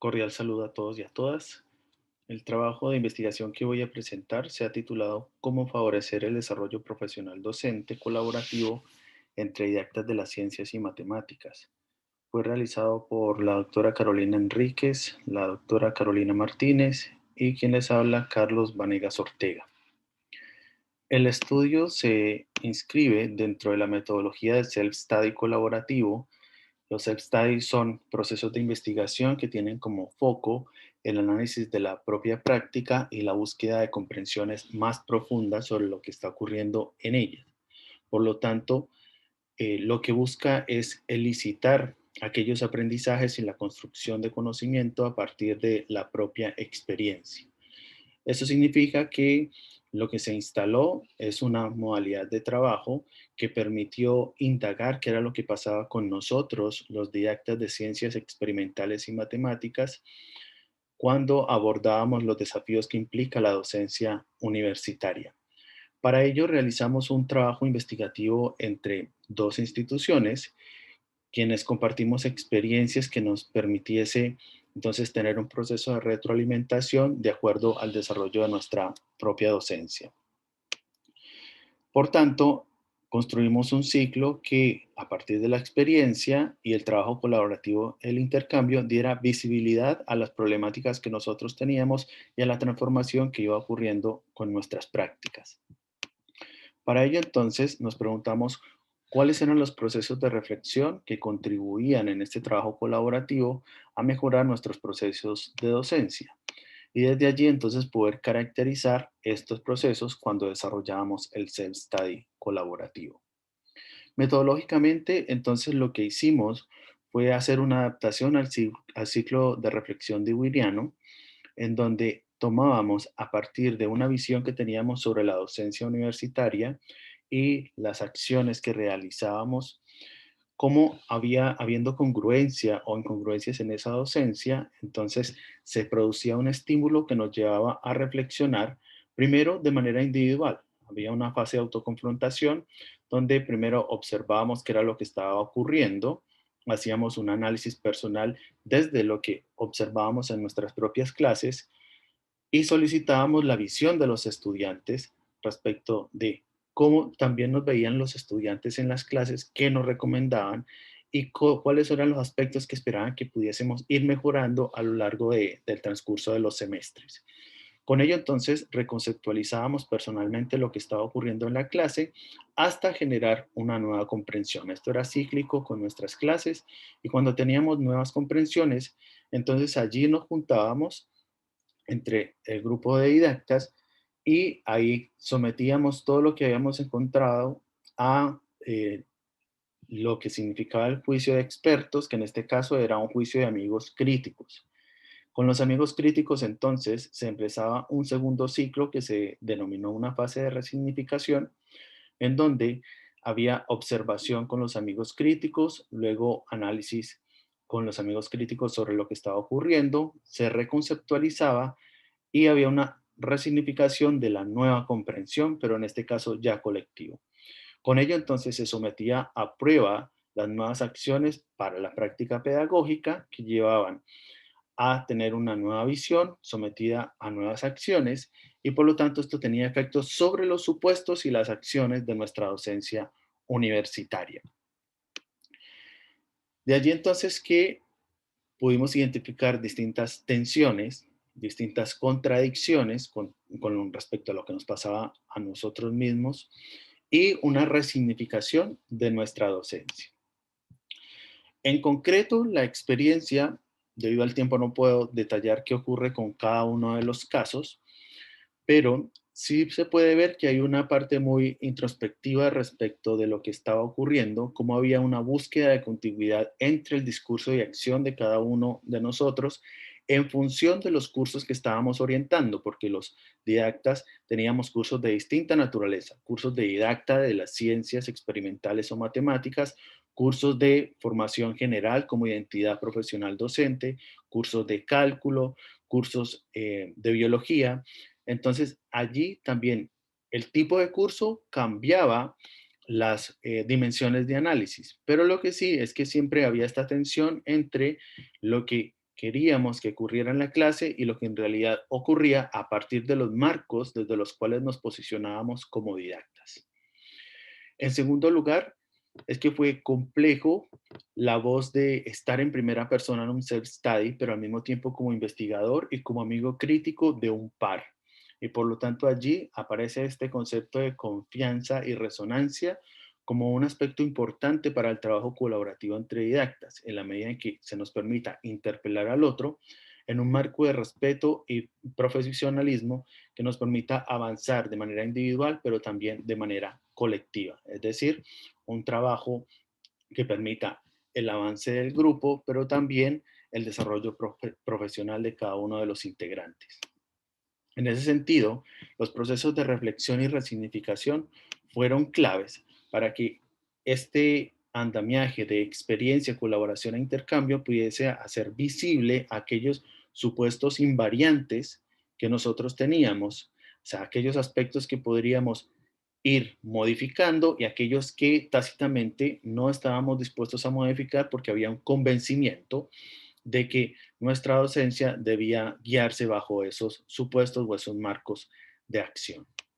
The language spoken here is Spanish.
Cordial saludo a todos y a todas. El trabajo de investigación que voy a presentar se ha titulado Cómo favorecer el desarrollo profesional docente colaborativo entre didactas de las ciencias y matemáticas. Fue realizado por la doctora Carolina Enríquez, la doctora Carolina Martínez y quien les habla, Carlos Vanegas Ortega. El estudio se inscribe dentro de la metodología del self-study colaborativo. Los self-studies son procesos de investigación que tienen como foco el análisis de la propia práctica y la búsqueda de comprensiones más profundas sobre lo que está ocurriendo en ellas. Por lo tanto, lo que busca es elicitar aquellos aprendizajes y la construcción de conocimiento a partir de la propia experiencia. Eso significa que lo que se instaló es una modalidad de trabajo que permitió indagar qué era lo que pasaba con nosotros, los didactas de ciencias experimentales y matemáticas, cuando abordábamos los desafíos que implica la docencia universitaria. Para ello realizamos un trabajo investigativo entre dos instituciones quienes compartimos experiencias que nos permitiese entonces tener un proceso de retroalimentación de acuerdo al desarrollo de nuestra propia docencia. Por tanto, construimos un ciclo que a partir de la experiencia y el trabajo colaborativo, el intercambio, diera visibilidad a las problemáticas que nosotros teníamos y a la transformación que iba ocurriendo con nuestras prácticas. Para ello, entonces, nos preguntamos cuáles eran los procesos de reflexión que contribuían en este trabajo colaborativo a mejorar nuestros procesos de docencia. Y desde allí, entonces, poder caracterizar estos procesos cuando desarrollábamos el self-study colaborativo. Metodológicamente, entonces, lo que hicimos fue hacer una adaptación al ciclo de reflexión de Wiriano, en donde tomábamos a partir de una visión que teníamos sobre la docencia universitaria y las acciones que realizábamos, cómo habiendo congruencia o incongruencias en esa docencia, entonces se producía un estímulo que nos llevaba a reflexionar primero de manera individual. Había una fase de autoconfrontación donde primero observábamos qué era lo que estaba ocurriendo, hacíamos un análisis personal desde lo que observábamos en nuestras propias clases y solicitábamos la visión de los estudiantes respecto de cómo también nos veían los estudiantes en las clases, qué nos recomendaban y cuáles eran los aspectos que esperaban que pudiésemos ir mejorando a lo largo del transcurso de los semestres. Con ello entonces reconceptualizábamos personalmente lo que estaba ocurriendo en la clase hasta generar una nueva comprensión. Esto era cíclico con nuestras clases y cuando teníamos nuevas comprensiones, entonces allí nos juntábamos entre el grupo de didactas y ahí sometíamos todo lo que habíamos encontrado a lo que significaba el juicio de expertos, que en este caso era un juicio de amigos críticos. Con los amigos críticos entonces se empezaba un segundo ciclo que se denominó una fase de resignificación, en donde había observación con los amigos críticos, luego análisis con los amigos críticos sobre lo que estaba ocurriendo, se reconceptualizaba y había una resignificación de la nueva comprensión, pero en este caso ya colectivo. Con ello entonces se sometía a prueba las nuevas acciones para la práctica pedagógica que llevaban a tener una nueva visión sometida a nuevas acciones y por lo tanto esto tenía efectos sobre los supuestos y las acciones de nuestra docencia universitaria. De allí entonces que pudimos identificar distintas tensiones, distintas contradicciones con respecto a lo que nos pasaba a nosotros mismos y una resignificación de nuestra docencia. En concreto, la experiencia, debido al tiempo no puedo detallar qué ocurre con cada uno de los casos, pero sí se puede ver que hay una parte muy introspectiva respecto de lo que estaba ocurriendo, cómo había una búsqueda de continuidad entre el discurso y acción de cada uno de nosotros en función de los cursos que estábamos orientando, porque los didactas teníamos cursos de distinta naturaleza, cursos de didacta de las ciencias experimentales o matemáticas, cursos de formación general como identidad profesional docente, cursos de cálculo, cursos de biología. Entonces, allí también el tipo de curso cambiaba las dimensiones de análisis, pero lo que sí es que siempre había esta tensión entre lo que queríamos que ocurriera en la clase y lo que en realidad ocurría a partir de los marcos desde los cuales nos posicionábamos como didactas. En segundo lugar, es que fue complejo la voz de estar en primera persona en un self-study, pero al mismo tiempo como investigador y como amigo crítico de un par. Y por lo tanto allí aparece este concepto de confianza y resonancia como un aspecto importante para el trabajo colaborativo entre didactas, en la medida en que se nos permita interpelar al otro en un marco de respeto y profesionalismo que nos permita avanzar de manera individual, pero también de manera colectiva. Es decir, un trabajo que permita el avance del grupo, pero también el desarrollo profesional de cada uno de los integrantes. En ese sentido, los procesos de reflexión y resignificación fueron claves para que este andamiaje de experiencia, colaboración e intercambio pudiese hacer visible aquellos supuestos invariantes que nosotros teníamos, o sea, aquellos aspectos que podríamos ir modificando y aquellos que tácitamente no estábamos dispuestos a modificar porque había un convencimiento de que nuestra docencia debía guiarse bajo esos supuestos o esos marcos de acción.